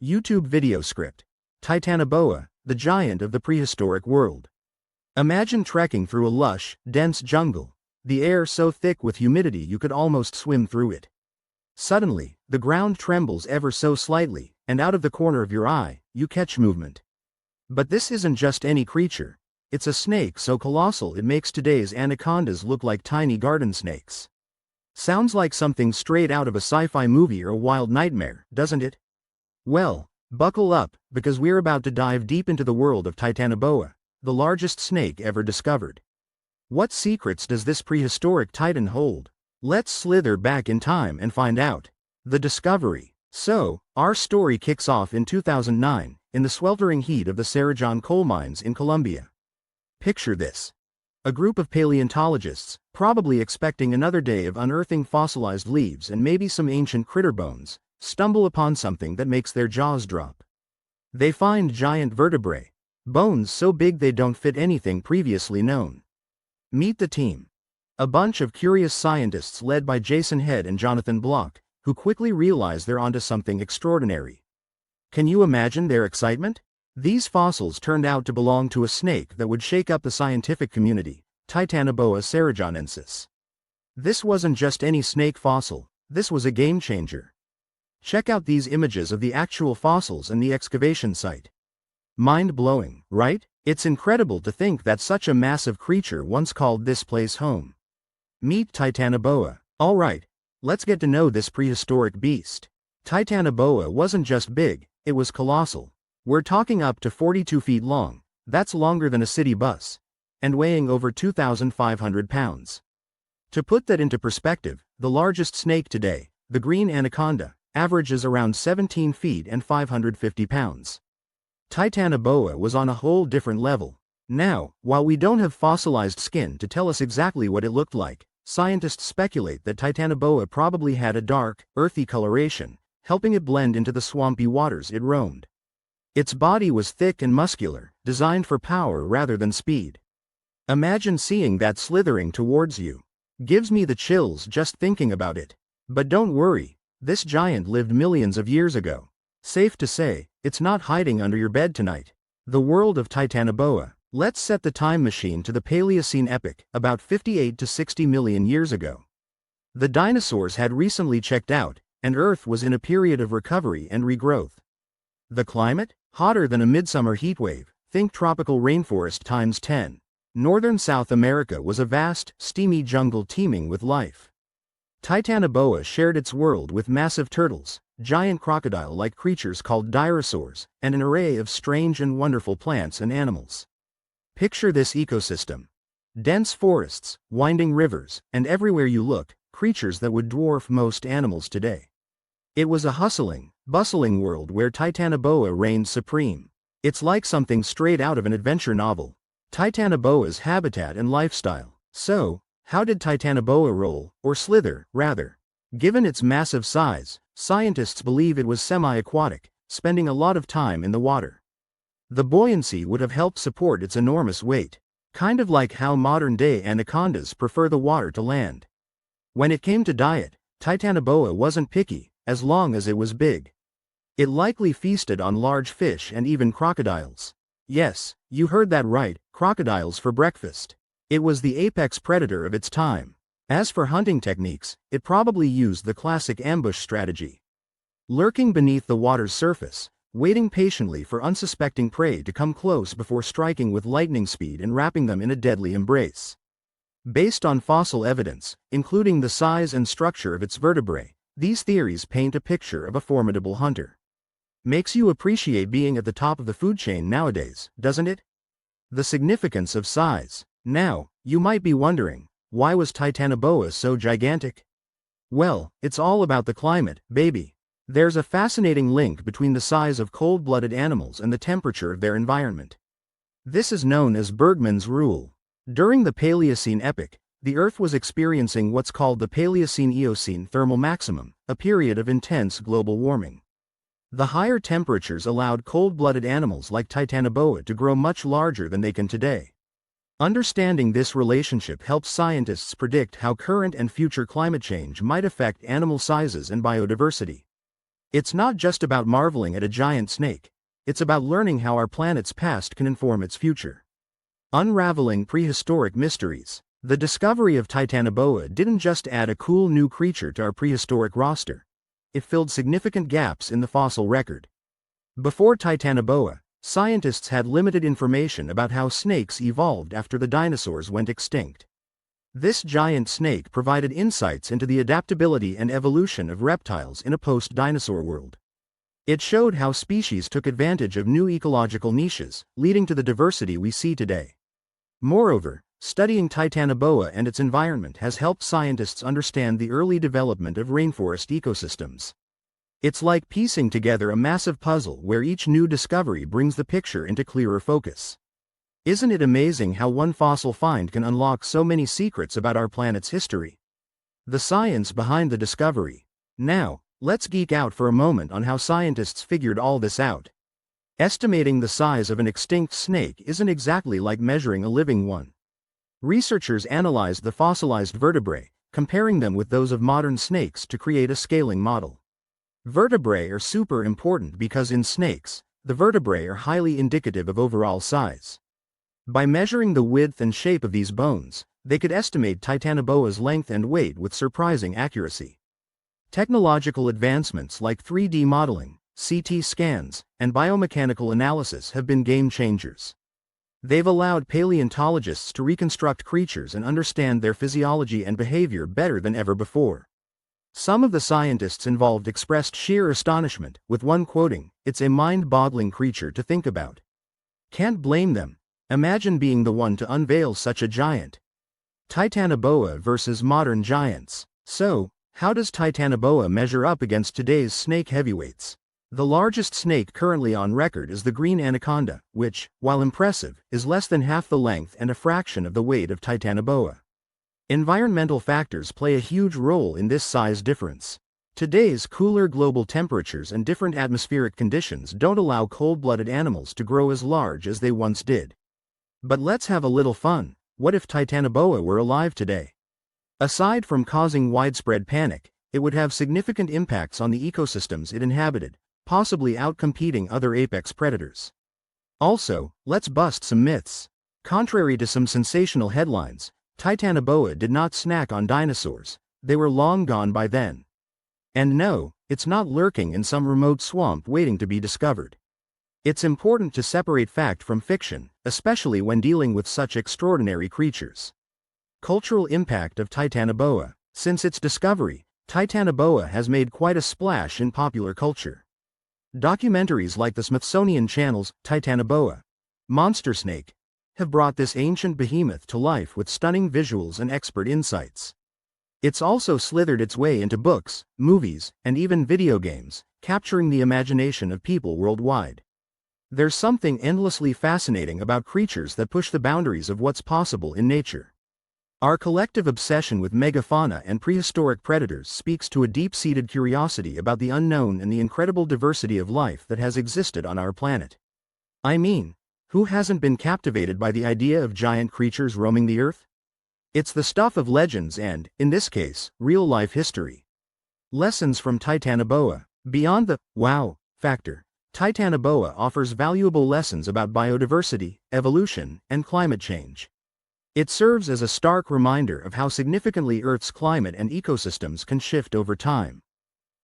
YouTube video script. Titanoboa, the giant of the prehistoric world. Imagine trekking through a lush, dense jungle, the air so thick with humidity you could almost swim through it. Suddenly, the ground trembles ever so slightly, and out of the corner of your eye, you catch movement. But this isn't just any creature. It's a snake so colossal it makes today's anacondas look like tiny garden snakes. Sounds like something straight out of a sci-fi movie or a wild nightmare, doesn't it? Well, buckle up, because we're about to dive deep into the world of Titanoboa, the largest snake ever discovered. What secrets does this prehistoric titan hold? Let's slither back in time and find out. The discovery. So, our story kicks off in 2009, in the sweltering heat of the Cerrejón coal mines in Colombia. Picture this. A group of paleontologists, probably expecting another day of unearthing fossilized leaves and maybe some ancient critter bones, stumble upon something that makes their jaws drop. They find giant vertebrae, bones so big they don't fit anything previously known. Meet the team. A bunch of curious scientists led by Jason Head and Jonathan Block, who quickly realize they're onto something extraordinary. Can you imagine their excitement? These fossils turned out to belong to a snake that would shake up the scientific community, Titanoboa cerrejonensis. This wasn't just any snake fossil, this was a game changer. Check out these images of the actual fossils and the excavation site. Mind-blowing, right? It's incredible to think that such a massive creature once called this place home. Meet Titanoboa. Alright, let's get to know this prehistoric beast. Titanoboa wasn't just big, it was colossal. We're talking up to 42 feet long, that's longer than a city bus, and weighing over 2,500 pounds. To put that into perspective, the largest snake today, the green anaconda, averages around 17 feet and 550 pounds. Titanoboa was on a whole different level. Now, while we don't have fossilized skin to tell us exactly what it looked like, scientists speculate that Titanoboa probably had a dark, earthy coloration, helping it blend into the swampy waters it roamed. Its body was thick and muscular, designed for power rather than speed. Imagine seeing that slithering towards you. Gives me the chills just thinking about it. But don't worry, this giant lived millions of years ago. Safe to say, it's not hiding under your bed tonight. The world of Titanoboa. Let's set the time machine to the Paleocene epoch, about 58 to 60 million years ago. The dinosaurs had recently checked out, and Earth was in a period of recovery and regrowth. The climate? Hotter than a midsummer heatwave, think tropical rainforest times 10. Northern South America was a vast, steamy jungle teeming with life. Titanoboa shared its world with massive turtles, giant crocodile-like creatures called dirosaurs, and an array of strange and wonderful plants and animals. Picture this ecosystem. Dense forests, winding rivers, and everywhere you look, creatures that would dwarf most animals today. It was a hustling, bustling world where Titanoboa reigned supreme. It's like something straight out of an adventure novel. Titanoboa's habitat and lifestyle. So, how did Titanoboa roll, or slither, rather? Given its massive size, scientists believe it was semi-aquatic, spending a lot of time in the water. The buoyancy would have helped support its enormous weight, kind of like how modern-day anacondas prefer the water to land. When it came to diet, Titanoboa wasn't picky, as long as it was big. It likely feasted on large fish and even crocodiles. Yes, you heard that right, crocodiles for breakfast. It was the apex predator of its time. As for hunting techniques, it probably used the classic ambush strategy. Lurking beneath the water's surface, waiting patiently for unsuspecting prey to come close before striking with lightning speed and wrapping them in a deadly embrace. Based on fossil evidence, including the size and structure of its vertebrae, these theories paint a picture of a formidable hunter. Makes you appreciate being at the top of the food chain nowadays, doesn't it? The significance of size. Now, you might be wondering, why was Titanoboa so gigantic? Well, it's all about the climate, baby. There's a fascinating link between the size of cold-blooded animals and the temperature of their environment. This is known as Bergmann's rule. During the Paleocene epoch, the Earth was experiencing what's called the Paleocene-Eocene thermal maximum, a period of intense global warming. The higher temperatures allowed cold-blooded animals like Titanoboa to grow much larger than they can today. Understanding this relationship helps scientists predict how current and future climate change might affect animal sizes and biodiversity. It's not just about marveling at a giant snake, it's about learning how our planet's past can inform its future. Unraveling prehistoric mysteries. The discovery of Titanoboa didn't just add a cool new creature to our prehistoric roster. It filled significant gaps in the fossil record. Before Titanoboa, scientists had limited information about how snakes evolved after the dinosaurs went extinct. This giant snake provided insights into the adaptability and evolution of reptiles in a post-dinosaur world. It showed how species took advantage of new ecological niches, leading to the diversity we see today. Moreover, studying Titanoboa and its environment has helped scientists understand the early development of rainforest ecosystems. It's like piecing together a massive puzzle where each new discovery brings the picture into clearer focus. Isn't it amazing how one fossil find can unlock so many secrets about our planet's history? The science behind the discovery. Now, let's geek out for a moment on how scientists figured all this out. Estimating the size of an extinct snake isn't exactly like measuring a living one. Researchers analyzed the fossilized vertebrae, comparing them with those of modern snakes to create a scaling model. Vertebrae are super important because in snakes, the vertebrae are highly indicative of overall size. By measuring the width and shape of these bones, they could estimate Titanoboa's length and weight with surprising accuracy. Technological advancements like 3D modeling, CT scans, and biomechanical analysis have been game changers. They've allowed paleontologists to reconstruct creatures and understand their physiology and behavior better than ever before. Some of the scientists involved expressed sheer astonishment, with one quoting, "It's a mind-boggling creature to think about." Can't blame them. Imagine being the one to unveil such a giant. Titanoboa versus modern giants. So, how does Titanoboa measure up against today's snake heavyweights? The largest snake currently on record is the green anaconda, which, while impressive, is less than half the length and a fraction of the weight of Titanoboa. Environmental factors play a huge role in this size difference. Today's cooler global temperatures and different atmospheric conditions don't allow cold-blooded animals to grow as large as they once did. But let's have a little fun. What if Titanoboa were alive today? Aside from causing widespread panic, it would have significant impacts on the ecosystems it inhabited, possibly outcompeting other apex predators. Also, let's bust some myths. Contrary to some sensational headlines, Titanoboa did not snack on dinosaurs. They were long gone by then. And no, it's not lurking in some remote swamp waiting to be discovered. It's important to separate fact from fiction, especially when dealing with such extraordinary creatures. Cultural impact of Titanoboa. Since its discovery, Titanoboa has made quite a splash in popular culture. Documentaries like the Smithsonian Channel's Titanoboa, Monster Snake, have brought this ancient behemoth to life with stunning visuals and expert insights. It's also slithered its way into books, movies, and even video games, capturing the imagination of people worldwide. There's something endlessly fascinating about creatures that push the boundaries of what's possible in nature. Our collective obsession with megafauna and prehistoric predators speaks to a deep-seated curiosity about the unknown and the incredible diversity of life that has existed on our planet. I mean, who hasn't been captivated by the idea of giant creatures roaming the earth? It's the stuff of legends and, in this case, real-life history. Lessons from Titanoboa. Beyond the wow factor, Titanoboa offers valuable lessons about biodiversity, evolution, and climate change. It serves as a stark reminder of how significantly Earth's climate and ecosystems can shift over time.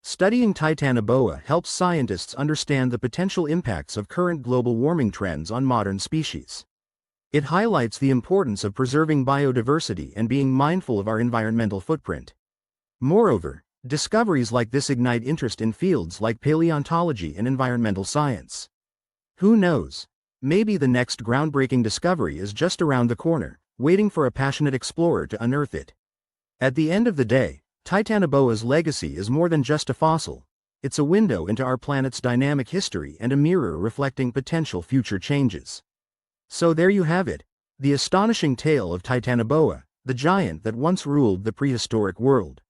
Studying Titanoboa helps scientists understand the potential impacts of current global warming trends on modern species. It highlights the importance of preserving biodiversity and being mindful of our environmental footprint. Moreover, discoveries like this ignite interest in fields like paleontology and environmental science. Who knows? Maybe the next groundbreaking discovery is just around the corner, waiting for a passionate explorer to unearth it. At the end of the day, Titanoboa's legacy is more than just a fossil. It's a window into our planet's dynamic history and a mirror reflecting potential future changes. So there you have it, the astonishing tale of Titanoboa, the giant that once ruled the prehistoric world.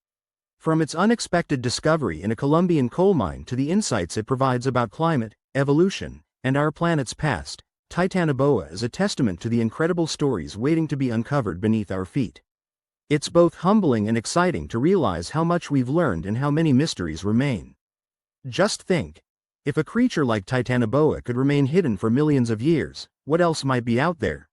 From its unexpected discovery in a Colombian coal mine to the insights it provides about climate, evolution, and our planet's past, Titanoboa is a testament to the incredible stories waiting to be uncovered beneath our feet. It's both humbling and exciting to realize how much we've learned and how many mysteries remain. Just think. If a creature like Titanoboa could remain hidden for millions of years, what else might be out there?